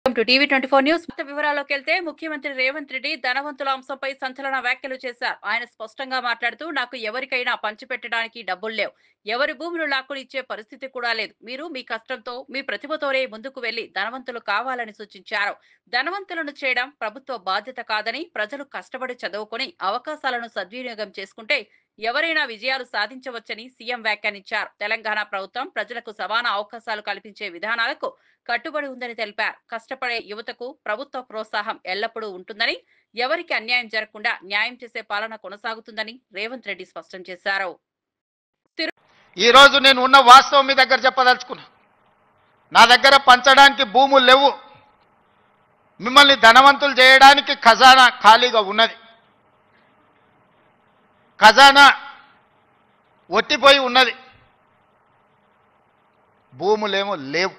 To TV 24 news వివరాల్లోకి వెళ్తే ముఖ్యమంత్రి రేవంత్ రెడ్డి ధనవంతుల అంశంపై సంచలన వ్యాఖ్యలు చేశారు. ఆయన స్పష్టంగా మాట్లాడుతూ నాకు ఎవరికైనా పంచిపెట్టడానికి డబ్బులు లేవు, ఎవరి భూములు లాక్కుని ఇచ్చే పరిస్థితి కూడా లేదు. మీరు మీ కష్టంతో మీ ప్రతిభతోనే ముందుకు వెళ్లి ధనవంతులు కావాలని సూచించారు. ధనవంతులను చేయడం ప్రభుత్వ బాధ్యత కాదని, ప్రజలు కష్టపడి చదువుకుని అవకాశాలను సద్వినియోగం చేసుకుంటే ఎవరైనా విజయాలు సాధించవచ్చని సీఎం వ్యాఖ్యానించారు. తెలంగాణ ప్రభుత్వం ప్రజలకు సమాన అవకాశాలు కల్పించే విధానాలకు కట్టుబడి ఉందని తెలిపారు. కష్టపడే యువతకు ప్రభుత్వ ప్రోత్సాహం ఎల్లప్పుడూ ఉంటుందని, ఎవరికి అన్యాయం జరగకుండా న్యాయం చేసే పాలన కొనసాగుతుందని రేవంత్ రెడ్డి స్పష్టం చేశారు. ఈ రోజు నేను ఉన్న వాస్తవం మీ దగ్గర చెప్పదలుచుకున్నా. నా దగ్గర పంచడానికి భూములు లేవు, మిమ్మల్ని ధనవంతులు చేయడానికి ఖజానా ఖాళీగా ఉన్నది. ఖజానా ఒట్టిపోయి ఉన్నది, భూములేమో లేవు,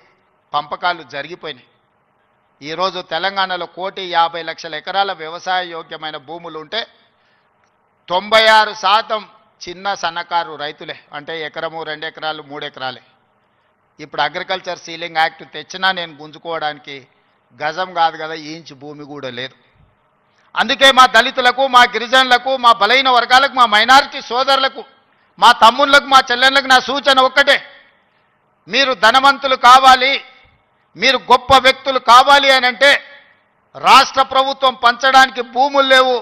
పంపకాలు జరిగిపోయినాయి. ఈరోజు తెలంగాణలో 1,50,00,000 ఎకరాల వ్యవసాయ యోగ్యమైన భూములు ఉంటే 96% చిన్న సన్నకారు రైతులే, అంటే ఎకరము 2 ఎకరాలు 3 ఎకరాలే. ఇప్పుడు అగ్రికల్చర్ సీలింగ్ యాక్ట్ తెచ్చినా నేను గుంజుకోవడానికి గజం కాదు కదా, ఇంచు భూమి కూడా లేదు. అందుకే మా దళితులకు, మా గిరిజనులకు, మా బలైన వర్గాలకు, మా మైనారిటీ సోదరులకు, మా తమ్ముళ్లకు, మా చెల్లెళ్ళకు నా సూచన ఒక్కటే: మీరు ధనవంతులు కావాలి, మీరు గొప్ప వ్యక్తులు కావాలి అని అంటే రాష్ట్ర ప్రభుత్వం పంచడానికి భూములు లేవు,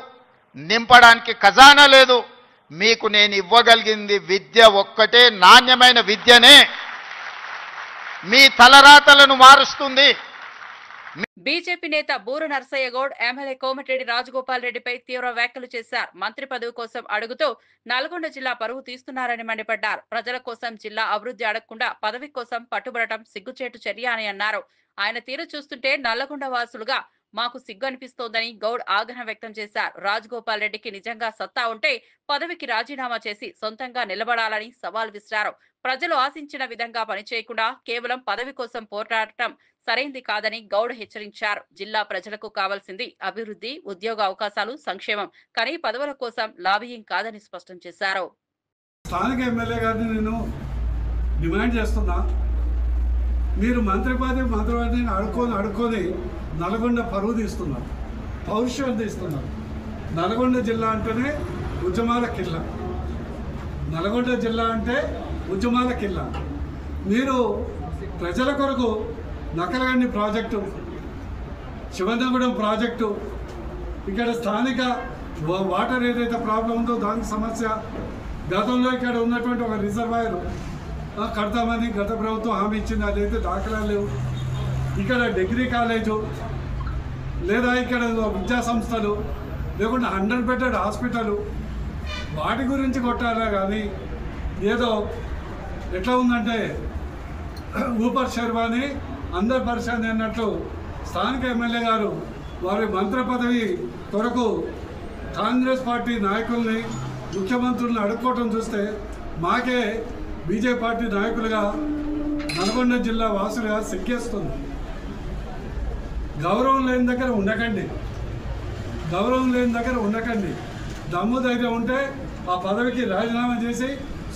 నింపడానికి ఖజానా లేదు. మీకు నేను ఇవ్వగలిగింది విద్య ఒక్కటే, నాణ్యమైన విద్యనే మీ తలరాతలను మారుస్తుంది. బీజేపీ నేత బూర నర్సయ్య గౌడ్ ఎమ్మెల్యే కోమటిరెడ్డి రాజగోపాల్ రెడ్డిపై తీవ్ర వ్యాఖ్యలు చేశారు. మంత్రి పదవి కోసం అడుగుతూ నల్గొండ జిల్లా పరువు తీస్తున్నారని మండిపడ్డారు. ప్రజల కోసం జిల్లా అభివృద్ధి అడగకుండా పదవి కోసం పట్టుబడటం సిగ్గుచేటు చర్య అని అన్నారు. ఆయన తీరు చూస్తుంటే నల్లగొండ వాసులుగా మాకు సిగ్గు అనిపిస్తోందని గౌడ్ ఆగ్రహం వ్యక్తం చేశారు. రాజగోపాల్ రెడ్డికి నిజంగా సత్తా ఉంటే పదవికి రాజీనామా చేసి సొంతంగా నిలబడాలని సవాల్ విసిరారు. ప్రజలు ఆశించిన విధంగా పనిచేయకుండా కేవలం పదవి కోసం పోరాడటం సరైంది కాదని గౌడ్ హెచ్చరించారు. జిల్లా ప్రజలకు కావాల్సింది అభివృద్ధి, ఉద్యోగ అవకాశాలు, సంక్షేమం, కానీ పదవుల కోసం లాబియింగ్ కాదని స్పష్టం చేశారు. స్థానిక ఎమ్మెల్యే గారిని నేను డిమాండ్ చేస్తున్నా, మీరు మంత్రి పదవిని అడుక్కొని నల్గొండ పరువు తీస్తున్నారు, పౌరుషం తీస్తున్నారు. నల్గొండ జిల్లా అంటేనే ఉద్యమాల కిల్లా, నల్గొండ జిల్లా అంటే ఉద్యమాల కిల్లా. మీరు ప్రజల కొరకు నకలగండి ప్రాజెక్టు, శివనగూడెం ప్రాజెక్టు, ఇక్కడ స్థానిక వాటర్ ఏదైతే ప్రాబ్లం ఉందో దానికి సమస్య, గతంలో ఇక్కడ ఉన్నటువంటి ఒక రిజర్వాయర్ కడతామని గత ప్రభుత్వం హామీ ఇచ్చింది, అదైతే దాఖలా లేవు. ఇక్కడ డిగ్రీ కాలేజు లేదా ఇక్కడ విద్యా సంస్థలు లేకుండా 100 బెడెడ్ హాస్పిటల్, వాటి గురించి కొట్టారా కానీ ఏదో ఎట్లా ఉందంటే ఊపర్ శర్వాని అందరు పరిశాన్ అన్నట్లు స్థానిక ఎమ్మెల్యే గారు వారి మంత్రి పదవి కొరకు కాంగ్రెస్ పార్టీ నాయకుల్ని, ముఖ్యమంత్రులను అడుక్కోవటం చూస్తే మాకే బీజేపీ పార్టీ నాయకులుగా, నల్గొండ జిల్లా వాసులుగా సిగ్గేస్తుంది. గౌరవం లేని దగ్గర ఉండకండి, గౌరవం లేని దగ్గర ఉండకండి. దమ్ము ధైర్యం ఉంటే ఆ పదవికి రాజీనామా చేసి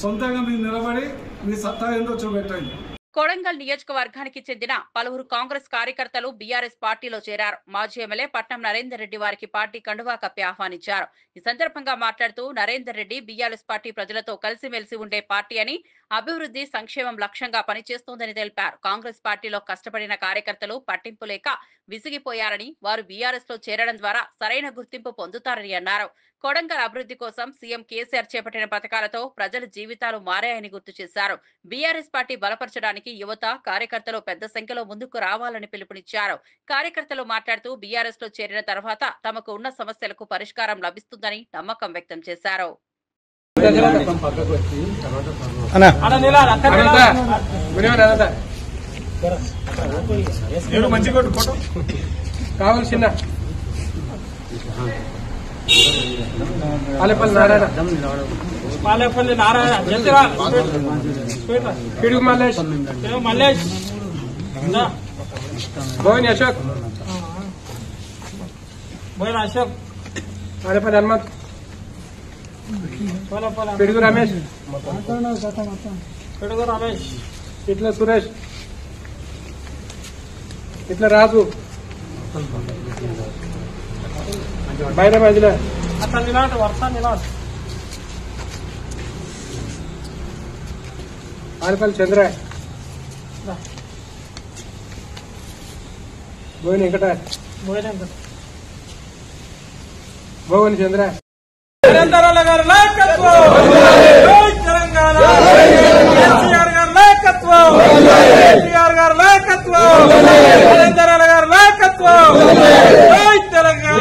సొంతంగా మీరు నిలబడి మీ సత్తా ఏందో చూపెట్టండి. కొడంగల్ నియోజకవర్గానికి చెందిన పలువురు కాంగ్రెస్ కార్యకర్తలు బీఆర్ఎస్ పార్టీలో చేరారు. మాజీ ఎమ్మెల్యే పట్నం నరేందర్ రెడ్డి వారికి పార్టీ కండువా కప్పి ఆహ్వానించారు. ఈ సందర్భంగా మాట్లాడుతూ నరేందర్ రెడ్డి బీఆర్ఎస్ పార్టీ ప్రజలతో కలిసిమెలిసి ఉండే పార్టీ అని, అభివృద్ధి సంక్షేమం లక్ష్యంగా పనిచేస్తోందని తెలిపారు. కాంగ్రెస్ పార్టీలో కష్టపడిన కార్యకర్తలు పట్టింపు లేక విసిగిపోయారని, వారు బీఆర్ఎస్ లో చేరడం ద్వారా సరైన గుర్తింపు పొందుతారని అన్నారు. కొడంగల్ అభివృద్ధి కోసం సీఎం కేసీఆర్ చేపట్టిన పథకాలతో ప్రజల జీవితాలు మారాయని గుర్తు చేశారు. బీఆర్ఎస్ పార్టీ బలపరచడానికి యువత, కార్యకర్తలు పెద్ద సంఖ్యలో ముందుకు రావాలని పిలుపునిచ్చారు. కార్యకర్తలు మాట్లాడుతూ బీఆర్ఎస్ లో చేరిన తర్వాత తమకు ఉన్న సమస్యలకు పరిష్కారం లభిస్తుందని నమ్మకం వ్యక్తం చేశారు. పాలేపల్లి నారాయణ, పిడుగు మల్లేష్, బోయిన్ అశోక్, బోయిన్ అశోక్, పాలేపల్లి హనుమంత్, పిడుగు రమేష్, ఇట్లా సురేష్, ఇట్లా రాజు, बाहर बाजूला आता निलाट वर्षा निलाट आलपल चंद्र भुवन वेंकट भुवन चंद्र నరేంద్రల గారి నాయకత్వం జై తెలంగాణ కేసీఆర్ గారి నాయకత్వం కేసీఆర్ గారి నాయకత్వం నరేంద్రల గారి నాయకత్వం జై Telangana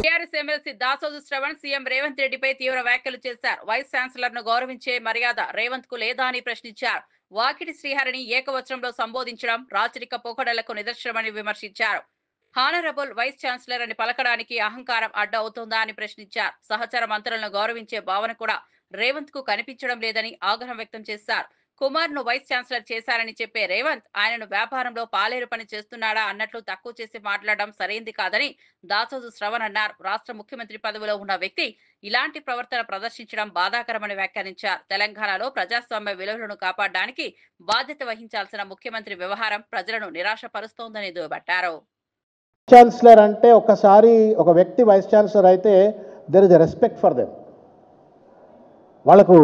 TRS MLC Dasoju Shravan CM Revanth రెడ్డిపై తీవ్ర వ్యాఖ్యలు చేశారు. వైస్ ఛాన్సలర్ ను గౌరవించే మర్యాద రేవంత్ కు లేదా అని ప్రశ్నించారు. వాకిటి శ్రీహరిని ఏకవచనంలో సంబోధించడం రాచరిక పోకడలకు నిదర్శనమని విమర్శించారు. హానరబుల్ వైస్ ఛాన్సలర్ అని పలకడానికి అహంకారం అడ్డు అవుతుందా అని ప్రశ్నించారు. సహచర మంత్రులను గౌరవించే భావన కూడా రేవంత్ కు కనిపించడం లేదని ఆగ్రహం వ్యక్తం చేశారు. కుమార్ ను వైస్ ఛాన్సలర్ చేశారని చెప్పే రేవంత్ ఆయనను వ్యాపారంలో పాలేరు పని చేస్తున్నాడా అన్నట్లు తక్కువ చేసి మాట్లాడడం సరైంది కాదని దాసోజు శ్రవణ్ అన్నారు. రాష్ట్ర ముఖ్యమంత్రి పదవిలో ఉన్న వ్యక్తి ఇలాంటి ప్రవర్తన ప్రదర్శించడం బాధాకరమని వ్యాఖ్యానించారు. తెలంగాణలో ప్రజాస్వామ్య విలువలను కాపాడడానికి బాధ్యత వహించాల్సిన ముఖ్యమంత్రి వ్యవహారం ప్రజలను నిరాశపరుస్తోందని దుయ్యబట్టారు. ఛాన్సలర్ అంటే ఒకసారి ఒక వ్యక్తి వైస్ ఛాన్సలర్ అయితే there is a respect for them. వాళ్ళకు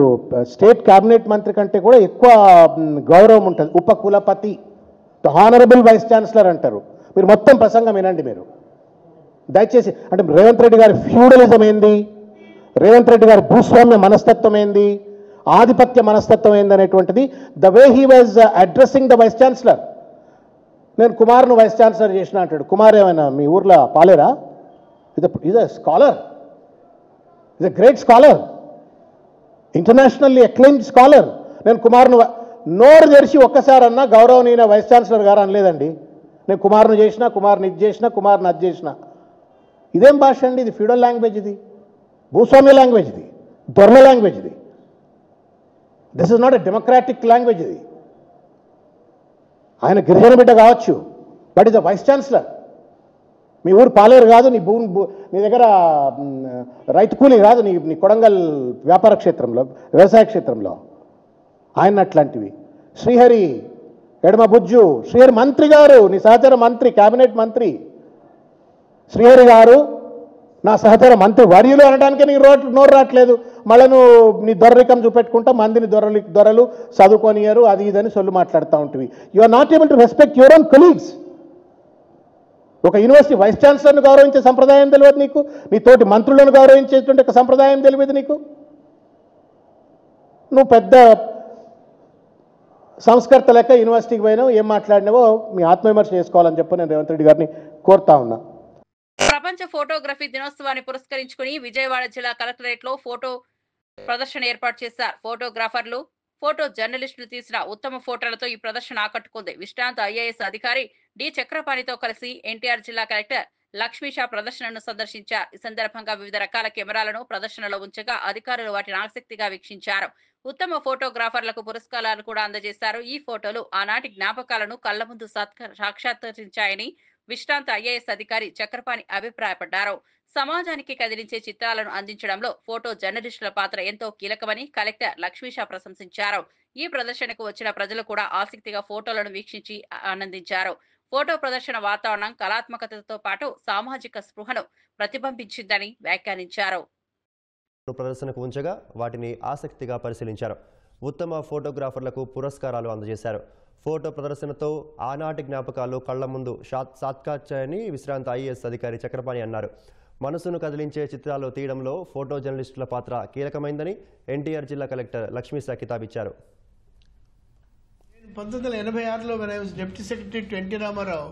స్టేట్ క్యాబినెట్ మంత్రి కంటే కూడా ఎక్కువ గౌరవం ఉంటుంది. ఉపకులపతి హానరబుల్ వైస్ ఛాన్సలర్ అంటారు. మీరు మొత్తం ప్రసంగం వినండి మీరు దయచేసి. అంటే రేవంత్ రెడ్డి గారి ఫ్యూడలిజం ఏంది, రేవంత్ రెడ్డి గారి భూస్వామ్య మనస్తత్వం ఏంది, ఆధిపత్య మనస్తత్వం ఏంది అనేటువంటిది the way he was addressing the vice chancellor. నేను కుమార్ను వైస్ ఛాన్సలర్ చేసిన అంటాడు. కుమార్ ఏమైనా మీ ఊర్లో పాలేరా? Is a scholar, is a great scholar, internationally acclaimed scholar. నేను కుమార్ను నోరు తెరిచి ఒక్కసారన్నా గౌరవనీయ వైస్ ఛాన్సలర్ గారు అనలేదండి. నేను కుమార్ను చేసిన, కుమార్ని ఇది చేసిన, కుమార్ని అది చేసిన. ఇదేం భాష అండి? ఇది ఫ్యూడల్ లాంగ్వేజ్, ఇది భూస్వామ్య లాంగ్వేజ్, ఇది దొరల లాంగ్వేజ్, ఇది this is not a democratic language. ఇది ఆయన గిరిజన బిడ్డ కావచ్చు, but is a vice chancellor. మీ ఊరు పాలేరు కాదు, నీ నీ దగ్గర రైతు కూలీ కాదు, నీ కొడంగల్ వ్యాపార క్షేత్రంలో, వ్యవసాయ క్షేత్రంలో ఆయన అట్లాంటివి. శ్రీహరి ఎడమ బుజ్జు, శ్రీహరి మంత్రి గారు, నీ సహచర మంత్రి, క్యాబినెట్ మంత్రి శ్రీహరి గారు నా సహచర మంత్రి వర్యులు అనడానికే నీకు నోరు రావట్లేదు. మళ్ళీ నువ్వు నీ దొరరికం చూపెట్టుకుంటా మందిని దొరలు చదువుకొనియరు అది ఇదని సొల్లు మాట్లాడుతూ ఉంటుంది. You are not able to respect your own colleagues. ఒక యూనివర్సిటీ వైస్ ఛాన్సలర్ను గౌరవించే సంప్రదాయం తెలియదు నీకు, నీ తోటి మంత్రులను గౌరవించేటువంటి ఒక సంప్రదాయం తెలియదు నీకు. నువ్వు పెద్ద సంస్కర్త లెక్క యూనివర్సిటీకి పోయినావు, ఏం మాట్లాడినావో మీ ఆత్మవిమర్శ చేసుకోవాలని చెప్పి నేను రేవంత్ రెడ్డి గారిని కోరుతా ఉన్నా. ప్రపంచ ఫోటోగ్రఫీ దినోత్సవాన్ని పురస్కరించుకుని విజయవాడ జిల్లా కలెక్టరేట్ లో ఫోటో ప్రదర్శన ఏర్పాటు చేశారు. ఫోటోగ్రాఫర్లు, ఫోటో జర్నలిస్టులు తీసిన ఉత్తమ ఫోటోలతో ఈ ప్రదర్శన ఆకట్టుకుంది. విశ్రాంత ఐఏఎస్ అధికారి డి చక్రపాణితో కలిసి ఎన్టీఆర్ జిల్లా కలెక్టర్ లక్ష్మీషా ప్రదర్శనను సందర్శించారు. ఈ సందర్భంగా వివిధ రకాల కెమెరాలను ప్రదర్శనలో ఉంచగా అధికారులు వాటిని ఆసక్తిగా వీక్షించారు. ఉత్తమ ఫోటోగ్రాఫర్లకు పురస్కారాలు కూడా అందజేశారు. ఈ ఫోటోలు ఆనాటి జ్ఞాపకాలను కళ్ల ముందు సాక్షాత్కరించాయని విశ్రాంత ఐఏఎస్ అధికారి చక్రపాణి అభిప్రాయపడ్డారు. సమాజానికి కదిలించే చిత్రాలను అందించడంలో ఫోటో జర్నలిస్టుల పాత్ర ఎంతో కీలకమని కలెక్టర్ లక్ష్మీషా ప్రశంసించారు. ఈ ప్రదర్శనకు వచ్చిన ప్రజలు కూడా ఆసక్తిగా ఫోటోలను వీక్షించి ఆనందించారు. ఫోటో ప్రదర్శన వాతావరణం కళాత్మకతతో పాటు సామాజిక స్పృహను ప్రతిబింబించిందని వ్యాఖ్యానించారు. ప్రదర్శనకు ఉంచగా వాటిని ఆసక్తిగా పరిశీలించారు. ఉత్తమ ఫోటోగ్రాఫర్లకు పురస్కారాలు అందజేశారు. ఫోటో ప్రదర్శనతో ఆనాటి జ్ఞాపకాలు కళ్ల ముందు సాక్షాత్కారాయని విశ్రాంత ఐఏఎస్ అధికారి చక్రపాణి అన్నారు. మనసును కదిలించే చిత్రాలు తీయడంలో ఫోటో జర్నలిస్టుల పాత్ర కీలకమైందని ఎన్టీఆర్ జిల్లా కలెక్టర్ లక్ష్మీశా కితాబిచ్చారు. 1986లో when I was Deputy Secretary to N.T. Ramarao,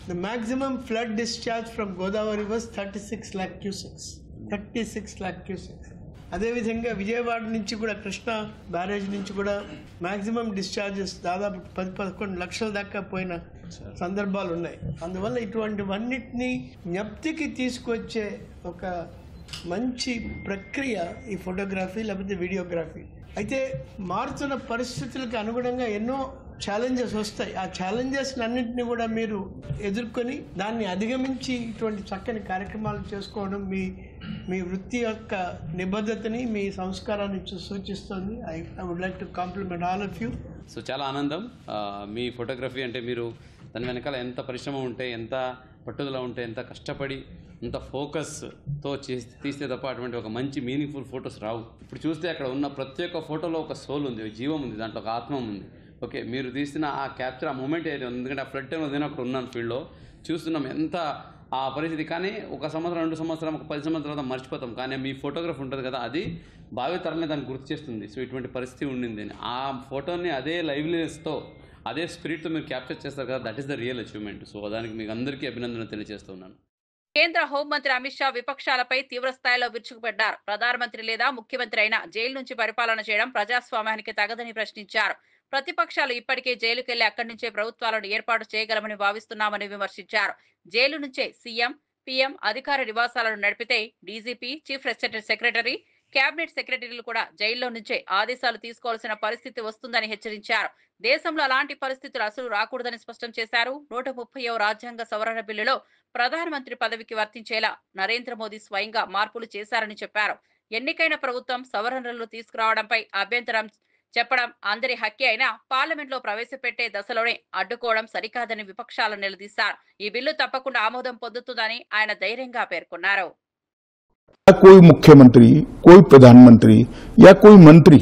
the maximum flood discharge from Godavari was 36 lakh cusecs. 36 lakh cusecs. అదేవిధంగా విజయవాడ నుంచి కూడా కృష్ణా బ్యారేజ్ నుంచి కూడా మ్యాక్సిమం డిశ్చార్జెస్ దాదాపు 10-11 లక్షల దాకా పోయిన సందర్భాలు ఉన్నాయి. అందువల్ల ఇటువంటివన్నిటినీ జ్ఞప్తికి తీసుకొచ్చే ఒక మంచి ప్రక్రియ ఈ ఫోటోగ్రఫీ లేకపోతే వీడియోగ్రఫీ. అయితే మారుతున్న పరిస్థితులకు అనుగుణంగా ఎన్నో ఛాలెంజెస్ వస్తాయి. ఆ ఛాలెంజెస్ అన్నింటినీ కూడా మీరు ఎదుర్కొని దాన్ని అధిగమించి ఇటువంటి చక్కని కార్యక్రమాలు చేసుకోవడం మీ వృత్తి యొక్క నిబద్ధతని, మీ సంస్కారాన్ని సూచిస్తుంది. I would like to compliment all of you. So చాలా ఆనందం. మీ ఫోటోగ్రఫీ అంటే మీరు దాని వెనకాల ఎంత పరిశ్రమ ఉంటే, ఎంత పట్టుదల ఉంటే, ఎంత కష్టపడి, ఎంత ఫోకస్తో తీస్తే తప్ప అటువంటి ఒక మంచి మీనింగ్ఫుల్ ఫొటోస్ రావు. ఇప్పుడు చూస్తే అక్కడ ఉన్న ప్రతి ఒక్క ఫోటోలో ఒక సోల్ ఉంది, జీవం ఉంది, దాంట్లో ఒక ఆత్మ ఉంది. ఓకే, మీరు తీసిన ఆ క్యాప్చర్, ఆ మూమెంట్ ఏదైతే ఉంది, ఎందుకంటే ఆ ఫ్లడ్ టైంలో నేను అక్కడ ఉన్నాను, ఫీల్డ్లో చూస్తున్నాం ఎంత ఆ పరిస్థితి. కానీ ఒక సంవత్సరం, 2 సంవత్సరం, ఒక 10 సంవత్సరాల తర్వాత మర్చిపోతాం. కానీ మీ ఫోటోగ్రాఫ్ ఉంటుంది కదా, అది భావి తరాలని దాన్ని గుర్తు చేస్తుంది. సో ఇటువంటి పరిస్థితి ఉండింది అని ఆ ఫోటోని అదే లైవ్లీనెస్తో, అదే స్పిరిట్తో మీరు క్యాప్చర్ చేస్తారు కదా, that is the real achievement. So దానికి మీకు అందరికీ అభినందనలు తెలియజేస్తున్నాను. కేంద్ర హోంమంత్రి అమిత్ షా విపక్షాలపై తీవ్ర స్థాయిలో విరుచుకుపడ్డారు. ప్రధానమంత్రి లేదా ముఖ్యమంత్రి అయినా జైలు నుంచి పరిపాలన చేయడం ప్రజాస్వామ్యానికి తగదని ప్రశ్నించారు. ప్రతిపక్షాలు ఇప్పటికే జైలుకెళ్లి అక్కడి నుంచే ప్రభుత్వాలను ఏర్పాటు చేయగలమని భావిస్తున్నామని విమర్శించారు. జైలు నుంచే సీఎం, పీఎం అధికార నివాసాలను నడిపితే డీజీపీ, చీఫ్ సెక్రటరీ, కేబినెట్ సెక్రటరీలు కూడా జైల్లో నుంచే ఆదేశాలు తీసుకోవాల్సిన పరిస్థితి వస్తుందని హెచ్చరించారు. దేశంలో అలాంటి పరిస్థితులు అసలు రాకూడదని స్పష్టం చేశారు. 130వ రాజ్యాంగ సవరణ బిల్లులో ప్రధానమంత్రి పదవికి వర్తించేలా నరేంద్ర మోదీ స్వయంగా మార్పులు చేశారని చెప్పారు. ఎన్నికైన ప్రభుత్వం సవరణలు తీసుకురావడంపై అభ్యంతరం చెప్పడం అందరి హక్కే అయినా పార్లమెంట్లో ప్రవేశపెట్టే దశలోనే అడ్డుకోవడం సరికాదని విపక్షాలను నిలదీశారు. ఈ బిల్లు తప్పకుండా ఆమోదం పొందుతుందని ఆయన ధైర్యంగా పేర్కొన్నారు. कोई मुख्यमंत्री, कोई प्रधानमंत्री या कोई मंत्री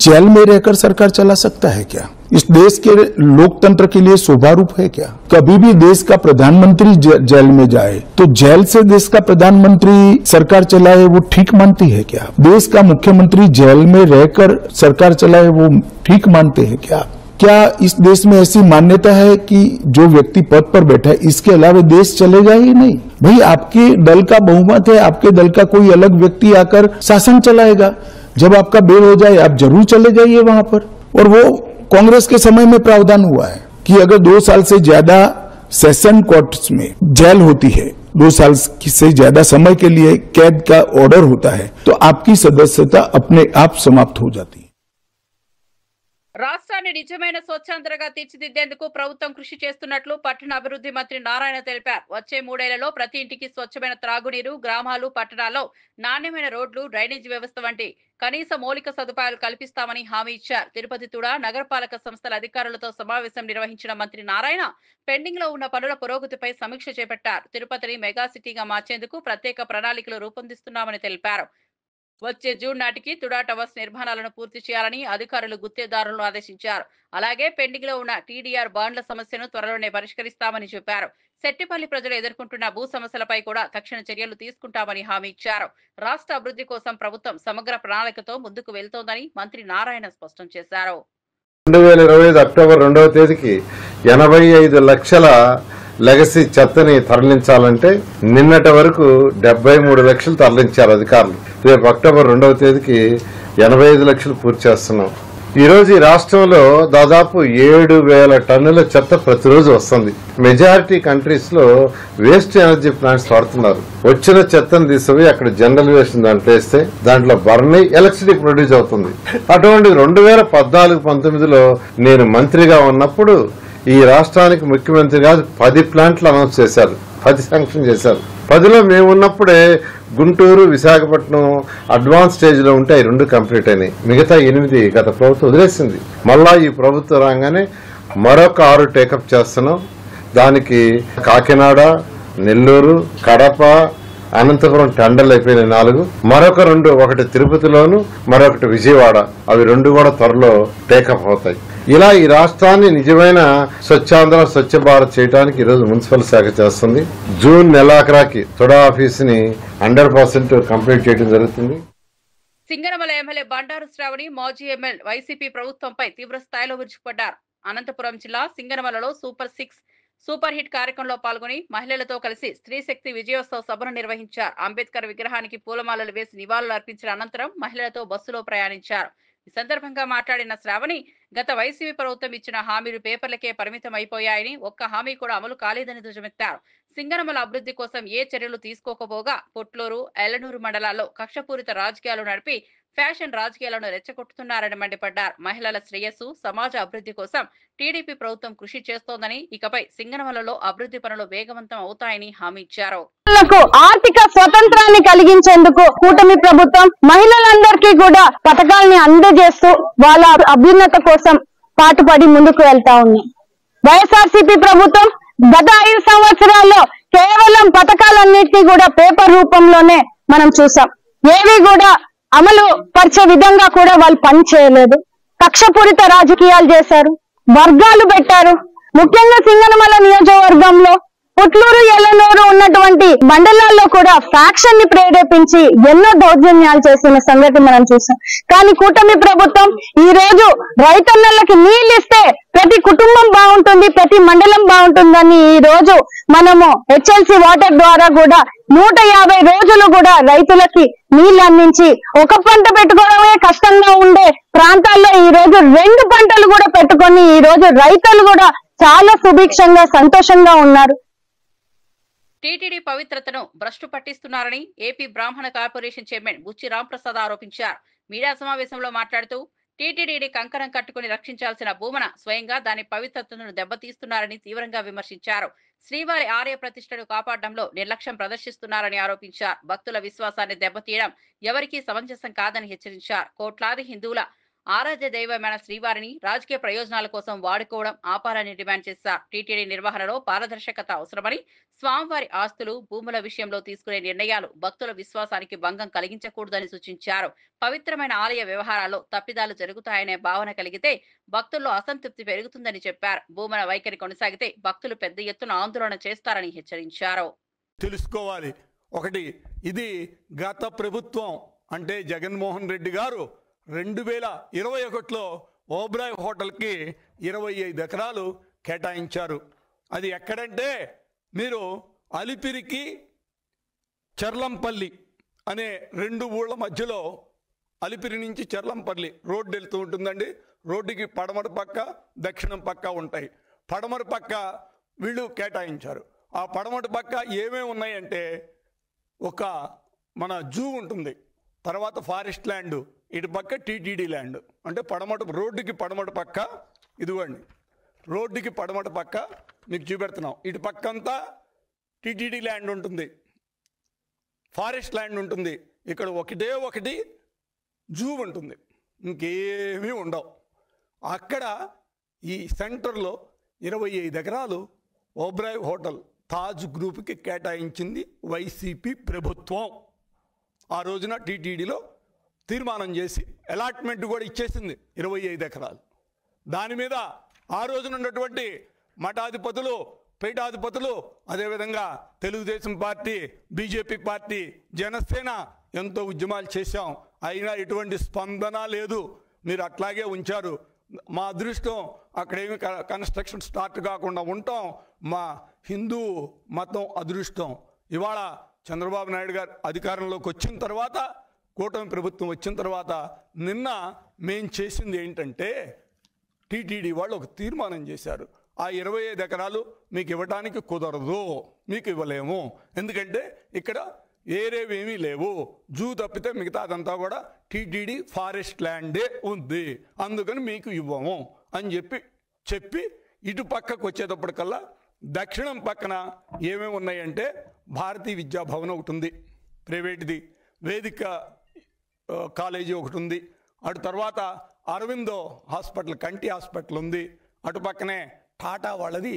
जेल में रहकर सरकार चला सकता है क्या? इस देश के लोकतंत्र के लिए शोभा रूप है क्या? कभी भी देश का प्रधानमंत्री जेल में जाए तो जेल से देश का प्रधानमंत्री सरकार चलाए वो ठीक मानती है क्या? देश का मुख्यमंत्री जेल में रहकर सरकार चलाए वो ठीक मानते हैं क्या? क्या इस देश में ऐसी मान्यता है कि जो व्यक्ति पद पर बैठा है इसके अलावा देश चलेगा ही नहीं? भाई आपके दल का बहुमत है, आपके दल का कोई अलग व्यक्ति आकर शासन चलाएगा। जब आपका बेल हो जाए आप जरूर चले जाइए वहां पर। और वो कांग्रेस के समय में प्रावधान हुआ है कि अगर 2 साल से ज्यादा सेशन कोर्ट्स में जेल होती है, 2 साल से ज्यादा समय के लिए कैद का ऑर्डर होता है, तो आपकी सदस्यता अपने आप समाप्त हो जाती है। రాష్ట్రాన్ని నిజమైన స్వచ్ఛందరగా తీర్చిదిద్దేందుకు ప్రభుత్వం కృషి చేస్తున్నట్లు పట్టణ అభివృద్ధి మంత్రి నారాయణ తెలిపారు. వచ్చే 3 ఏళ్లలో ప్రతి ఇంటికి స్వచ్ఛమైన త్రాగునీరు, గ్రామాలు, పట్టణాల్లో నాణ్యమైన రోడ్లు, డ్రైనేజీ వ్యవస్థ వంటి కనీస మౌలిక సదుపాయాలు కల్పిస్తామని హామీ ఇచ్చారు. తిరుపతి తుడా నగరపాలక సంస్థల అధికారులతో సమావేశం నిర్వహించిన మంత్రి నారాయణ పెండింగ్ లో ఉన్న పనుల పురోగతిపై సమీక్ష చేపట్టారు. తిరుపతిని మెగా సిటీగా మార్చేందుకు ప్రత్యేక ప్రణాళికలు రూపొందిస్తున్నామని తెలిపారు. వచ్చే జూన్ నాటికి తుడా టవర్స్ నిర్మాణాలను పూర్తి చేయాలని అధికారులు గుత్తేదారులను ఆదేశించారు. అలాగే పెండింగ్ లో ఉన్న టీడీఆర్ బాండ్ల సమస్యను త్వరలోనే పరిష్కరిస్తామని చెప్పారు. సెట్టిపల్లి ప్రజలు ఎదుర్కొంటున్న భూ సమస్యలపై కూడా తక్షణ చర్యలు తీసుకుంటామని హామీ ఇచ్చారు. రాష్ట్ర అభివృద్ధి కోసం ప్రభుత్వం సమగ్ర ప్రణాళికతో ముందుకు వెళ్తోందని మంత్రి నారాయణ స్పష్టం చేశారు. 2025 అక్టోబర్ 2వ తేదీకి 85 లక్షల లెగసీ చెత్తని తరలించాలంటే నిన్నటి వరకు 73 లక్షలు తరలించారు అధికారులు. రేపు అక్టోబర్ 2వ తేదీకి 85 లక్షలు పూర్తి చేస్తున్నాం. ఈ రోజు ఈ రాష్ట్రంలో దాదాపు 7,000 టన్నుల చెత్త ప్రతిరోజు వస్తుంది. మెజారిటీ కంట్రీస్ లో వేస్ట్ ఎనర్జీ ప్లాంట్స్ వాడుతున్నారు. వచ్చిన చెత్తను తీసుకుపోయి అక్కడ జనరల్ వేస్ట్ దాంట్లో వేస్తే దాంట్లో బర్న్ అయి ఎలక్ట్రిసిటీ ప్రొడ్యూస్ అవుతుంది. అటువంటి 2014-19లో నేను మంత్రిగా ఉన్నప్పుడు ఈ రాష్ట్రానికి ముఖ్యమంత్రి కాదు 10 ప్లాంట్లు అనౌన్స్ చేశారు, 10 శాంక్షన్ చేశారు. 10లో మేము ఉన్నప్పుడే గుంటూరు, విశాఖపట్నం అడ్వాన్స్ స్టేజ్ లో ఉంటే 2 కంప్లీట్ అయినాయి. మిగతా 8 గత ప్రభుత్వం వదిలేసింది. మళ్ళా ఈ ప్రభుత్వం రాగానే మరొక 6 టేకప్ చేస్తున్నాం. దానికి కాకినాడ, నెల్లూరు, కడప, అనంతపురం టెండర్లు అయిపోయినాయి 4. మరొక 2, ఒకటి తిరుపతిలోను, మరొకటి విజయవాడ. అవి 2 కూడా త్వరలో టేకప్ అవుతాయి. ఇలా ఈ రాష్ట్రాన్ని నిజమైన స్వచ్ఛాంధ్ర, స్వచ్ఛ భారత్ చేయడానికి ఈరోజు మున్సిపల్ శాఖ చేస్తుంది. జూన్ నెలాఖరాకి తుడా ఆఫీసుని 100% కంప్లీట్ చేయడం జరుగుతుంది. సింగనమల ఎమ్మెల్యే బండారు శ్రావణి మాజీ ఎమ్మెల్యే వైసీపీ ప్రభుత్వంపై తీవ్ర స్థాయిలో విరుచుకుపడ్డారు. అనంతపురం జిల్లా సింగనమలలో సూపర్ హిట్ కార్యక్రమంలో పాల్గొని మహిళలతో కలిసి స్త్రీ శక్తి విజయోత్సవ సభను నిర్వహించారు. అంబేద్కర్ విగ్రహానికి పూలమాలలు వేసి నివాళులు అర్పించిన అనంతరం మహిళలతో బస్సులో ప్రయాణించారు. ఈ సందర్భంగా మాట్లాడిన శ్రావణి గత వైసీపీ ప్రభుత్వం ఇచ్చిన హామీలు పేపర్లకే పరిమితం అయిపోయాయని, ఒక్క హామీ కూడా అమలు కాలేదని ధ్వజమెత్తారు. సింగనమల అభివృద్ధి కోసం ఏ చర్యలు తీసుకోకపోగా పొట్లూరు, ఎల్లనూరు మండలాల్లో కక్షపూరిత రాజకీయాలు నడిపి ఫ్యాషన్ రాజకీయాలను రెచ్చగొట్టుతున్నారని మండిపడ్డారు. మహిళల శ్రేయస్సు, సమాజ అభివృద్ధి కోసం టీడీపీ ప్రభుత్వం కృషి చేస్తోందని, ఇకపై సింగనమలలో అభివృద్ధి పనులు వేగవంతం అవుతాయని హామీ ఇచ్చారు. ఆర్థిక స్వతంత్రాన్ని కలిగించేందుకు కూటమి ప్రభుత్వం మహిళలందరికీ కూడా పథకాలని అందజేస్తూ వాళ్ళ అభ్యున్నత కోసం పాటుపడి ముందుకు వెళ్తా ఉంది. వైఎస్ఆర్సీపీ ప్రభుత్వం గత 5 సంవత్సరాల్లో కేవలం పథకాలన్నింటినీ కూడా పేపర్ రూపంలోనే మనం చూసాం. ఏవి కూడా అమలు పరిచే విధంగా కూడా వాళ్ళు పని చేయలేదు. కక్షపూరిత రాజకీయాలు చేశారు, వర్గాలు పెట్టారు. ముఖ్యంగా సింగనమల నియోజకవర్గంలో పుట్లూరు, ఎల్లనూరు ఉన్నటువంటి మండలాల్లో కూడా ఫ్యాక్షన్ ని ప్రేరేపించి ఎన్నో దౌర్జన్యాలు చేసిన సంగతి మనం చూసాం. కానీ కూటమి ప్రభుత్వం ఈ రోజు రైతన్నలకి నీళ్ళు ఇస్తే ప్రతి కుటుంబం బాగుంటుంది, ప్రతి మండలం బాగుంటుందని ఈ రోజు మనము హెచ్ఎల్సి వాటర్ ద్వారా కూడా 150 రోజులు కూడా రైతులకి నీళ్లు అందించి ఒక పంట పెట్టుకోవడమే కష్టంగా ఉండే ప్రాంతాల్లో ఈ రోజు 2 పంటలు కూడా పెట్టుకొని ఈ రోజు రైతులు కూడా చాలా సుభిక్షంగా సంతోషంగా ఉన్నారు. టీటీడీ పవిత్రతను భ్రష్టు పట్టిస్తున్నారని ఏపీ బ్రాహ్మణ కార్పొరేషన్ చైర్మన్ బుచ్చి రాంప్రసాద్ ఆరోపించారు. మీడియా సమావేశంలో మాట్లాడుతూ టీటీడీని కంకణం కట్టుకుని రక్షించాల్సిన భూమన స్వయంగా దాని పవిత్రతను దెబ్బతీస్తున్నారని తీవ్రంగా విమర్శించారు. శ్రీవారి ఆలయ ప్రతిష్టను కాపాడడంలో నిర్లక్ష్యం ప్రదర్శిస్తున్నారని ఆరోపించారు. భక్తుల విశ్వాసాన్ని దెబ్బతీయడం ఎవరికీ సమంజసం కాదని హెచ్చరించారు. కోట్లాది హిందువుల ఆరాధ్య దైవమైన శ్రీవారిని రాజకీయ ప్రయోజనాల కోసం వాడుకోవడం ఆపాలని డిమాండ్ చేశారు. టీటీడీ నిర్వహణలో పారదర్శకత అవసరమని, స్వామివారి ఆస్తులు, భూముల విషయంలో తీసుకునే నిర్ణయాలు భక్తుల విశ్వాసానికి భంగం కలిగించకూడదని సూచించారు. పవిత్రమైన ఆలయ వ్యవహారాల్లో తప్పిదాలు జరుగుతాయనే భావన కలిగితే భక్తుల్లో అసంతృప్తి పెరుగుతుందని చెప్పారు. భూముల వైఖరి కొనసాగితే భక్తులు పెద్ద ఎత్తున ఆందోళన చేస్తారని హెచ్చరించారు. తెలుసుకోవాలి, ఒకటి ఇది గత ప్రభుత్వం అంటే జగన్మోహన్ రెడ్డి గారు 2021లో ఓబ్రాయ్ హోటల్కి 25 ఎకరాలు కేటాయించారు. అది ఎక్కడంటే మీరు అలిపిరికి చర్లంపల్లి అనే 2 ఊళ్ళ మధ్యలో, అలిపిరి నుంచి చర్లంపల్లి రోడ్డు వెళ్తూ ఉంటుందండి. రోడ్డుకి పడమర పక్క, దక్షిణం పక్క ఉంటాయి. పడమర పక్క వీళ్ళు కేటాయించారు. ఆ పడమర పక్క ఏమేమి ఉన్నాయంటే ఒక మన జూ ఉంటుంది, తర్వాత ఫారెస్ట్ ల్యాండ్, ఇటు పక్క టీటీడీ ల్యాండ్. అంటే రోడ్డుకి పడమట పక్క ఇదిగోండి, రోడ్డుకి పడమట పక్క మీకు చూపెడుతున్నాం. ఇటు పక్క అంతా టీటీడీ ల్యాండ్ ఉంటుంది, ఫారెస్ట్ ల్యాండ్ ఉంటుంది. ఇక్కడ ఒకటి జూ ఉంటుంది, ఇంకేమీ ఉండవు. అక్కడ ఈ సెంటర్లో 25 ఎకరాలు ఓబ్రాయ్ హోటల్ తాజ్ గ్రూప్కి కేటాయించింది వైసీపీ ప్రభుత్వం. ఆ రోజున టీటీడీలో తీర్మానం చేసి అలాట్మెంట్ కూడా ఇచ్చేసింది 25 ఎకరాలు. దాని మీద ఆ రోజున ఉన్నటువంటి మఠాధిపతులు, పీఠాధిపతులు, అదేవిధంగా Telugu Desam party, BJP party, Janasena ఎంతో ఉద్యమాలు చేశాం. అయినా ఎటువంటి స్పందన లేదు. మీరు అట్లాగే ఉంచారు. మా అదృష్టం అక్కడేమి కన్స్ట్రక్షన్ స్టార్ట్ కాకుండా ఉంటాం. మా హిందూ మతం అదృష్టం. ఇవాళ చంద్రబాబు నాయుడు గారు అధికారంలోకి వచ్చిన తర్వాత, కూటమి ప్రభుత్వం వచ్చిన తర్వాత నిన్న మేం చేసింది ఏంటంటే టీటీడీ వాళ్ళు ఒక తీర్మానం చేశారు. ఆ 25 ఎకరాలు మీకు ఇవ్వడానికి కుదరదు, మీకు ఇవ్వలేము. ఎందుకంటే ఇక్కడ ఏరేవేమీ లేవు, జూ తప్పితే మిగతా అదంతా కూడా టీటీడీ ఫారెస్ట్ ల్యాండే ఉంది, అందుకని మీకు ఇవ్వము అని చెప్పి ఇటు పక్కకు వచ్చేటప్పటికల్లా దక్షిణం పక్కన ఏమేమి ఉన్నాయంటే భారతీయ విద్యాభవన్ ఒకటి ఉంది, ప్రైవేట్ది, వేదిక కాలేజీ ఒకటి ఉంది. అటు తర్వాత అరవిందో హాస్పిటల్, కంటి హాస్పిటల్ ఉంది. అటు పక్కనే టాటా వాళ్ళది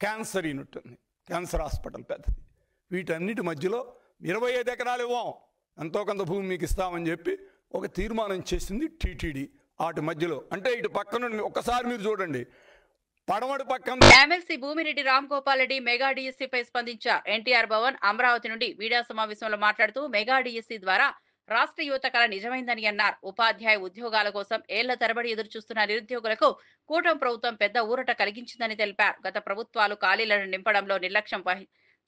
క్యాన్సర్ యూనిట్ ఉంది, క్యాన్సర్ హాస్పిటల్ పెద్దది. వీటన్నిటి మధ్యలో 25 ఎకరాలు ఇవ్వం, ఎంతో కొంత భూమి మీకు ఇస్తామని చెప్పి ఒక తీర్మానం చేసింది టీటీడీ. వాటి మధ్యలో అంటే ఇటు పక్కన ఒక్కసారి మీరు చూడండి, పడమటి పక్కన ఎమ్మెల్సీ భూమిరెడ్డి రామ్ గోపాల్ రెడ్డి మెగా డిఎస్సీపై స్పందించారు. ఎన్టీఆర్ భవన్ అమరావతి నుండి మీడియా సమావేశంలో మాట్లాడుతూ మెగా డిఎస్సీ ద్వారా రాష్ట్ర యువత కళ నిజమైందని అన్నారు. ఉపాధ్యాయ ఉద్యోగాల కోసం ఏళ్ల తరబడి ఎదురుచూస్తున్న నిరుద్యోగులకు కూటమి ప్రభుత్వం పెద్ద ఊరట కలిగించిందని తెలిపారు. గత ప్రభుత్వాలు ఖాళీలను నింపడంలో నిర్లక్ష్యం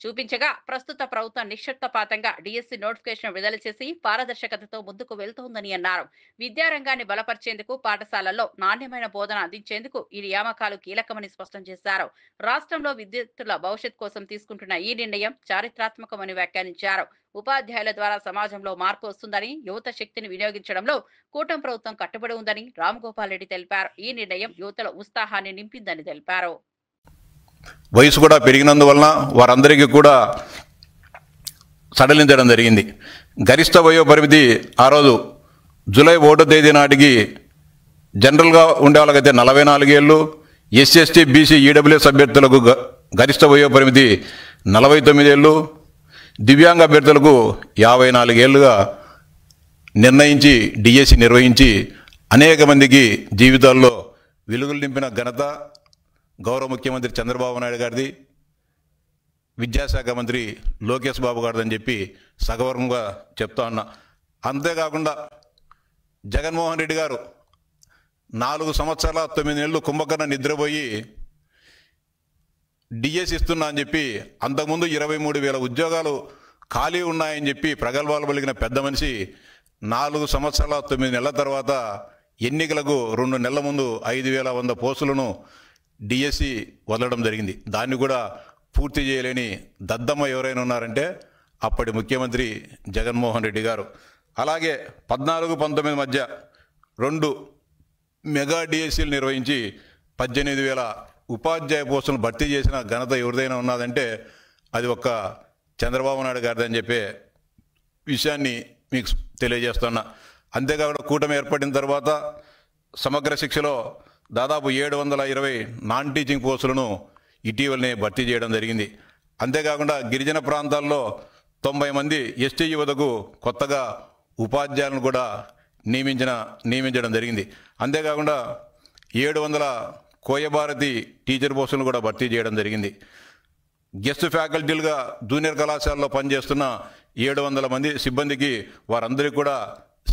చూపించగా ప్రస్తుత ప్రభుత్వం నిశ్శక్తపాతంగా డిఎస్సీ నోటిఫికేషన్ విడుదల చేసి పారదర్శకతతో ముందుకు వెళ్తోందని అన్నారు. విద్యారంగాన్ని బలపరిచేందుకు, పాఠశాలల్లో నాణ్యమైన బోధన అందించేందుకు ఈ నియామకాలు కీలకమని స్పష్టం చేశారు. రాష్ట్రంలో విద్యార్థుల భవిష్యత్ కోసం తీసుకుంటున్న ఈ నిర్ణయం చారిత్రాత్మకమని వ్యాఖ్యానించారు. ఉపాధ్యాయుల ద్వారా సమాజంలో మార్పు వస్తుందని, యువత శక్తిని వినియోగించడంలో కూటమి ప్రభుత్వం కట్టుబడి ఉందని రామ్ గోపాల్ రెడ్డి తెలిపారు. ఈ నిర్ణయం యువతలో ఉత్సాహాన్ని నింపిందని తెలిపారు. వయసు కూడా పెరిగినందువలన వారందరికీ కూడా సడలించడం జరిగింది. గరిష్ట వయోపరిమితి ఆ రోజు జూలై 1వ తేదీ నాటికి జనరల్గా ఉండే వాళ్ళకైతే 44 ఏళ్ళు, ఎస్సీ ఎస్టీ బీసీ ఈడబ్ల్యూఎస్ అభ్యర్థులకు గరిష్ట వయోపరిమితి 49 ఏళ్ళు, దివ్యాంగ అభ్యర్థులకు 54 ఏళ్లుగా నిర్ణయించి డిఎస్సి నిర్వహించి అనేక మందికి జీవితాల్లో వెలుగులు నింపిన ఘనత గౌరవ ముఖ్యమంత్రి చంద్రబాబు నాయుడు గారిది, విద్యాశాఖ మంత్రి లోకేష్ బాబు గారిదని చెప్పి సగౌరవంగా చెప్తా ఉన్నా. అంతేకాకుండా జగన్మోహన్ రెడ్డి గారు 4 సంవత్సరాల 9 నెలలు కుంభకర్ణ నిద్రపోయి డిఎస్ ఇస్తున్నా అని చెప్పి అంతకుముందు 23,000 ఉద్యోగాలు ఖాళీ ఉన్నాయని చెప్పి ప్రగల్భాలు పలికిన పెద్ద మనిషి 4 సంవత్సరాల 9 నెలల తర్వాత ఎన్నికలకు 2 నెలల ముందు 5,100 పోస్టులను డిఎస్సి వదలడం జరిగింది. దాన్ని కూడా పూర్తి చేయలేని దద్దమ్మ ఎవరైనా ఉన్నారంటే అప్పటి ముఖ్యమంత్రి జగన్మోహన్ రెడ్డి గారు. అలాగే 14-19 మధ్య 2 మెగా డిఎస్సీలు నిర్వహించి 18,000 ఉపాధ్యాయ పోస్టులను భర్తీ చేసిన ఘనత ఎవరిదైనా ఉన్నదంటే అది ఒక్క చంద్రబాబు నాయుడు గారిదని చెప్పే విషయాన్ని మీకు తెలియజేస్తున్నా. అంతేకాకుండా కూటమి ఏర్పడిన తర్వాత సమగ్ర శిక్షలో దాదాపు 720 నాన్ టీచింగ్ పోస్టులను ఇటీవలనే భర్తీ చేయడం జరిగింది. అంతేకాకుండా గిరిజన ప్రాంతాల్లో 90 మంది ఎస్టీ యువతకు కొత్తగా ఉపాధ్యాయులను కూడా నియమించడం జరిగింది. అంతేకాకుండా 700 కోయభారతి టీచర్ పోస్టులను కూడా భర్తీ చేయడం జరిగింది. గెస్ట్ ఫ్యాకల్టీలుగా జూనియర్ కళాశాలలో పనిచేస్తున్న 700 మంది సిబ్బందికి వారందరికీ కూడా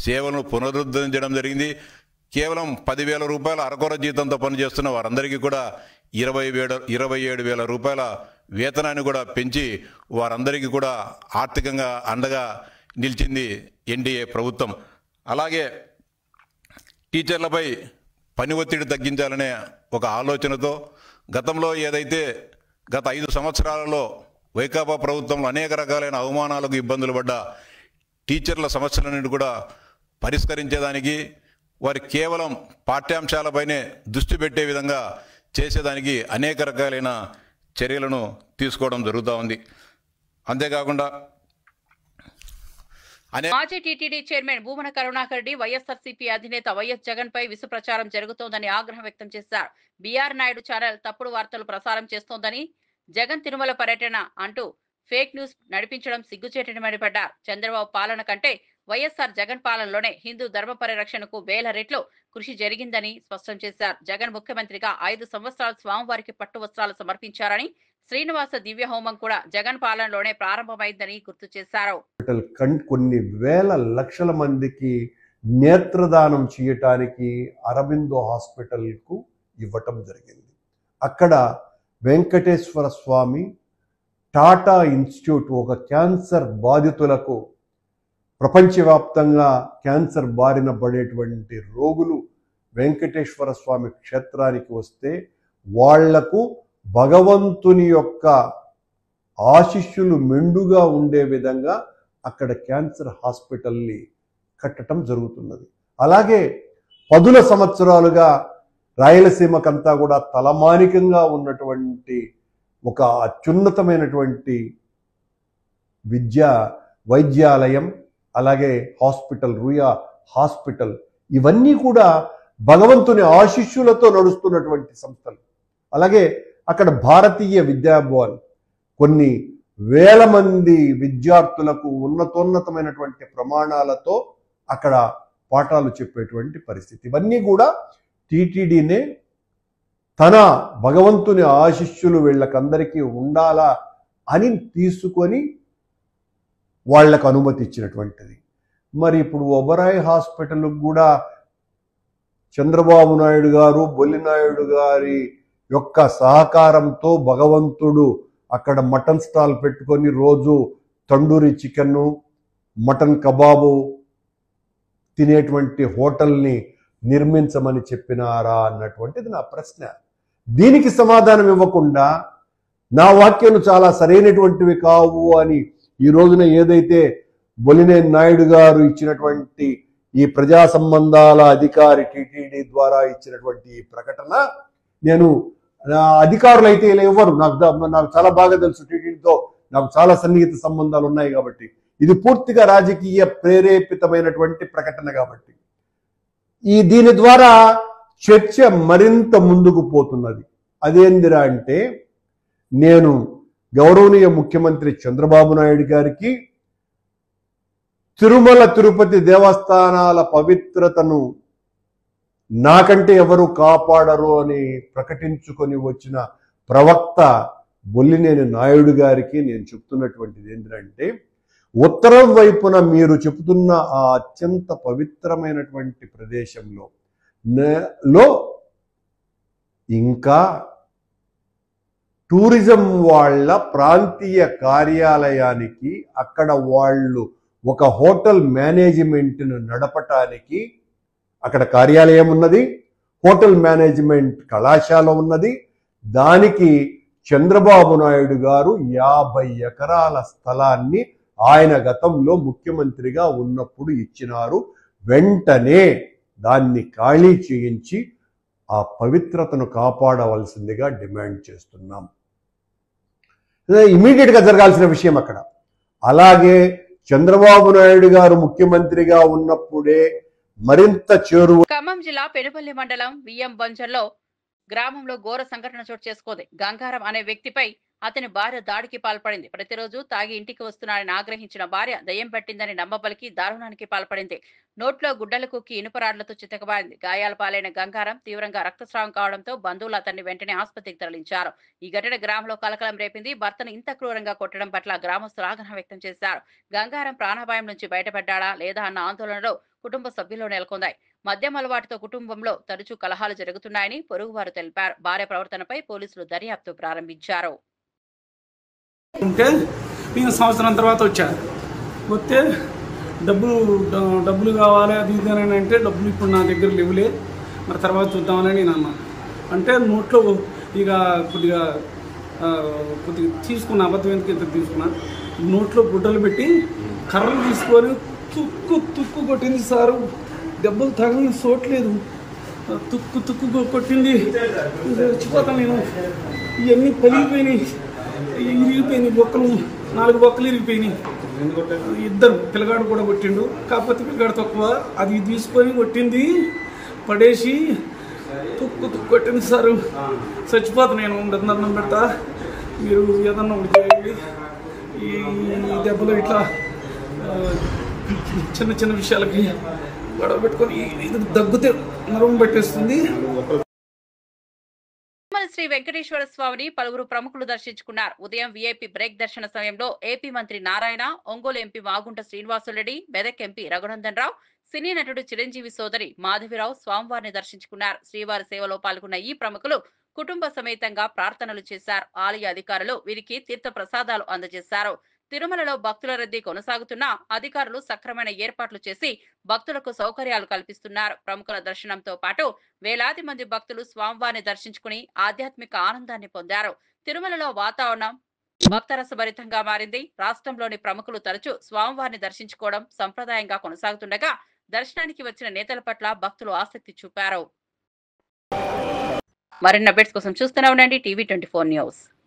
సేవలను పునరుద్ధరించడం జరిగింది. కేవలం 10,000 రూపాయల అరకొర జీతంతో పనిచేస్తున్న వారందరికీ కూడా 27,000 రూపాయల వేతనాన్ని కూడా పెంచి వారందరికీ కూడా ఆర్థికంగా అండగా నిలిచింది ఎన్డీఏ ప్రభుత్వం. అలాగే టీచర్లపై పని ఒత్తిడి తగ్గించాలనే ఒక ఆలోచనతో గతంలో ఏదైతే గత 5 సంవత్సరాలలో వైకాపా ప్రభుత్వంలో అనేక రకాలైన అవమానాలకు ఇబ్బందులు పడ్డ టీచర్ల సమస్యలన్నింటి కూడా పరిష్కరించేదానికి వారి కేవలం పాఠ్యాంశాలపైనే దృష్టి పెట్టే విధంగా చేసేదానికి అనేక రకాలైన చర్యలను తీసుకోవడం జరుగుతూ ఉంది. అంతేకాకుండా మాజీ టీటీడీ చైర్మన్ భూమన కరుణాకర్ రెడ్డి వైఎస్ఆర్సీపీ అధినేత వైఎస్ జగన్ పై విసు ప్రచారం జరుగుతోందని ఆగ్రహం వ్యక్తం చేశారు. బీఆర్ నాయుడు ఛానల్ తప్పుడు వార్తలు ప్రసారం చేస్తోందని, జగన్ తిరుమల పర్యటన అంటూ ఫేక్ న్యూస్ నడిపించడం సిగ్గుచేటని మండిపడ్డారు. చంద్రబాబు పాలన కంటే వైఎస్ఆర్ జగన్ పాలనలోనే హిందూ ధర్మ పరిరక్షణకు 1000 రెట్లు కృషి జరిగిందని స్పష్టం చేశారు. జగన్ ముఖ్యమంత్రిగా 5 సంవత్సరాలు స్వామివారికి పట్టు వస్త్రాలు సమర్పించారని, శ్రీనివాస దివ్య హోమం కూడా జగన్ పాలనలోనే ప్రారంభమైందని గుర్తు చేశారు. కొన్ని వేల లక్షల మందికి నేత్రదానం చేయటానికి అరబిందో హాస్పిటల్కు ఇవ్వటం జరిగింది. అక్కడ వెంకటేశ్వర స్వామి టాటా ఇన్స్టిట్యూట్ ఒక క్యాన్సర్ బాధితులకు, ప్రపంచవ్యాప్తంగా క్యాన్సర్ బారిన పడేటువంటి రోగులు వెంకటేశ్వర స్వామి క్షేత్రానికి వస్తే వాళ్లకు భగవంతుని యొక్క ఆశీస్సులు మెండుగా ఉండే విధంగా అక్కడ క్యాన్సర్ హాస్పిటల్ని కట్టడం జరుగుతున్నది. అలాగే 10 సంవత్సరాలుగా రాయలసీమకంతా కూడా తలమానికంగా ఉన్నటువంటి ఒక అత్యున్నతమైనటువంటి వైద్యాలయం, అలాగే హాస్పిటల్, రుయా హాస్పిటల్, ఇవన్నీ కూడా భగవంతుని ఆశీస్సులతో నడుస్తున్నటువంటి సంస్థలు. అలాగే అక్కడ భారతీయ విద్యాభవన్ కొన్ని వేల మంది విద్యార్థులకు ఉన్నతోన్నతమైనటువంటి ప్రమాణాలతో అక్కడ పాఠాలు చెప్పేటువంటి పరిస్థితి. ఇవన్నీ కూడా టీటీడీనే తన భగవంతుని ఆశీస్సులు వీళ్ళకందరికీ ఉండాలా అని తీసుకొని వాళ్లకు అనుమతి ఇచ్చినటువంటిది. మరి ఇప్పుడు ఒబరాయ్ హాస్పిటల్కి కూడా చంద్రబాబు నాయుడు గారు, బొల్లినాయుడు గారి యొక్క సహకారంతో భగవంతుడు అక్కడ మటన్ స్టాల్ పెట్టుకొని రోజు తండూరి చికెన్ను, మటన్ కబాబు తినేటువంటి హోటల్ని నిర్మించమని చెప్పినారా అన్నటువంటిది నా ప్రశ్న. దీనికి సమాధానం ఇవ్వకుండా నా వాక్యాలు చాలా సరైనటువంటివి కావు అని ఈ రోజున ఏదైతే బొలినేని నాయుడు గారు ఇచ్చినటువంటి ఈ ప్రజా సంబంధాల అధికారి టీటీడీ ద్వారా ఇచ్చినటువంటి ఈ ప్రకటన, నేను అధికారులు అయితే ఇలా ఇవ్వరు, నాకు చాలా బాగా తెలుసు, టీటీడీతో నాకు చాలా సన్నిహిత సంబంధాలు ఉన్నాయి కాబట్టి, ఇది పూర్తిగా రాజకీయ ప్రేరేపితమైనటువంటి ప్రకటన కాబట్టి దీని ద్వారా చర్చ మరింత ముందుకు పోతున్నది. అదేందిరా అంటే, నేను గౌరవనీయ ముఖ్యమంత్రి చంద్రబాబు నాయుడు గారికి తిరుమల తిరుపతి దేవస్థానాల పవిత్రతను నాకంటే ఎవరు కాపాడరు అని ప్రకటించుకొని వచ్చిన ప్రవక్త బొల్లినేని నాయుడు గారికి నేను చెప్తున్నటువంటిది ఏంటంటే, ఉత్తరం వైపున మీరు చెబుతున్న ఆ అత్యంత పవిత్రమైనటువంటి ప్రదేశంలో ఇంకా టూరిజం వాళ్ళ ప్రాంతీయ కార్యాలయానికి అక్కడ వాళ్ళు ఒక హోటల్ మేనేజ్మెంట్ను నడపటానికి అక్కడ కార్యాలయం ఉన్నది, హోటల్ మేనేజ్మెంట్ కళాశాల ఉన్నది. దానికి చంద్రబాబు నాయుడు గారు 50 ఎకరాల స్థలాన్ని ఆయన గతంలో ముఖ్యమంత్రిగా ఉన్నప్పుడు ఇచ్చినారు. వెంటనే దాన్ని ఖాళీ చేయించి ఆ పవిత్రతను కాపాడవలసిందిగా డిమాండ్ చేస్తున్నాం. ఇమీడియట్ గా జరగాల్సిన విషయం అక్కడ. అలాగే చంద్రబాబు నాయుడు గారు ముఖ్యమంత్రిగా ఉన్నప్పుడే మరింత చేరువ. ఖమ్మం జిల్లా పెనుపల్లి మండలం విఎం బంజర్లో గ్రామంలో ఘోర సంఘటన చోటు చేసుకుంది. గంగారం అనే వ్యక్తిపై అతని భార్య దాడికి పాల్పడింది. ప్రతిరోజు తాగి ఇంటికి వస్తున్నాడని ఆగ్రహించిన భార్య దయ్యం పట్టిందని నమ్మబలికి దారుణానికి పాల్పడింది. నోట్లో గుడ్డలు కుక్కి ఇనుపరాడ్లతో చితకబారింది. గాయాల పాలైన గంగారం తీవ్రంగా రక్తస్రావం కావడంతో బంధువులు అతన్ని వెంటనే ఆసుపత్రికి తరలించారు. ఈ ఘటన గ్రామంలో కలకలం రేపింది. భర్తను ఇంత క్రూరంగా కొట్టడం పట్ల గ్రామస్తులు ఆగ్రహం వ్యక్తం చేశారు. గంగారం ప్రాణాపాయం నుంచి బయటపడ్డాడా లేదా అన్న ఆందోళనలో కుటుంబ సభ్యులు నెలకొందాయి. మద్యం అలవాటుతో కుటుంబంలో తరచూ కలహాలు జరుగుతున్నాయని పొరుగువారు తెలిపారు. భార్య ప్రవర్తనపై పోలీసులు దర్యాప్తు ప్రారంభించారు. నేను సంవత్సరం తర్వాత వచ్చాను. వస్తే డబ్బులు కావాలి అది ఇది అని అంటే, డబ్బులు ఇప్పుడు నా దగ్గర లేవులే, మరి తర్వాత చూద్దామని నేను అన్నా. అంటే నోట్లో ఇక కొద్దిగా తీసుకున్నా, అబద్ధం ఎందుకు ఎంత తీసుకున్నా, నోట్లో గుడ్డలు పెట్టి కర్రలు తీసుకొని తుక్కు కొట్టింది సారు. దెబ్బలు తగిలిన చోట్లేదు, తుక్కు కొట్టింది. చచ్చిపోతాను నేను. ఇవన్నీ పలిగిపోయినాయి, ఇరిగిపోయినాయి, బొక్కలు 4 బొక్కలు ఇరిగిపోయినాయి. ఇద్దరు పిల్లగాడు కూడా కొట్టిండు, కాకపోతే పిల్లగాడు తక్కువ. అది తీసుకొని కొట్టింది, పడేసి తుక్కు కొట్టింది సారు. చచ్చిపోతా నేను. దండం పెడతా, మీరు ఏదన్నా ఒకటి చేయండి. ఈ దెబ్బలు ఇట్లా చిన్న చిన్న విషయాలకి గొడవ పెట్టుకొని ఇది దగ్గుతే నరం పెట్టేస్తుంది. శ్రీ వెంకటేశ్వర స్వామిని పలువురు ప్రముఖులు దర్శించుకున్నారు. ఉదయం వీఐపీ బ్రేక్ దర్శన సమయంలో ఏపీ మంత్రి నారాయణ, ఒంగోలు ఎంపీ మాగుంట శ్రీనివాసులరెడ్డి, మెదక్ ఎంపీ రఘునందన్ రావు, సినీ నటుడు చిరంజీవి సోదరి మాధవిరావు స్వామివారిని దర్శించుకున్నారు. శ్రీవారి సేవలో పాల్గొన్న ఈ ప్రముఖులు కుటుంబ సమేతంగా ప్రార్థనలు చేశారు. ఆలయ అధికారులు వీరికి తీర్థ ప్రసాదాలు అందజేశారు. తిరుమలలో భక్తుల రద్దీ కొనసాగుతున్నా అధికారులు సక్రమైన ఏర్పాట్లు చేసి భక్తులకు సౌకర్యాలు కల్పిస్తున్నారు. ప్రముఖుల దర్శనంతో పాటు వేలాది మంది భక్తులు స్వామివారిని దర్శించుకుని ఆధ్యాత్మిక ఆనందాన్ని పొందారు. తిరుమలలో వాతావరణం భక్తరసభరితంగా మారింది. రాష్ట్రంలోని ప్రముఖులు తరచూ స్వామివారిని దర్శించుకోవడం సంప్రదాయంగా కొనసాగుతుండగా దర్శనానికి వచ్చిన నేతల పట్ల భక్తులు ఆసక్తి చూపారు. మరిన్ని అప్డేట్స్ కోసం చూస్తూనే ఉండండి టీవీ 24 న్యూస్.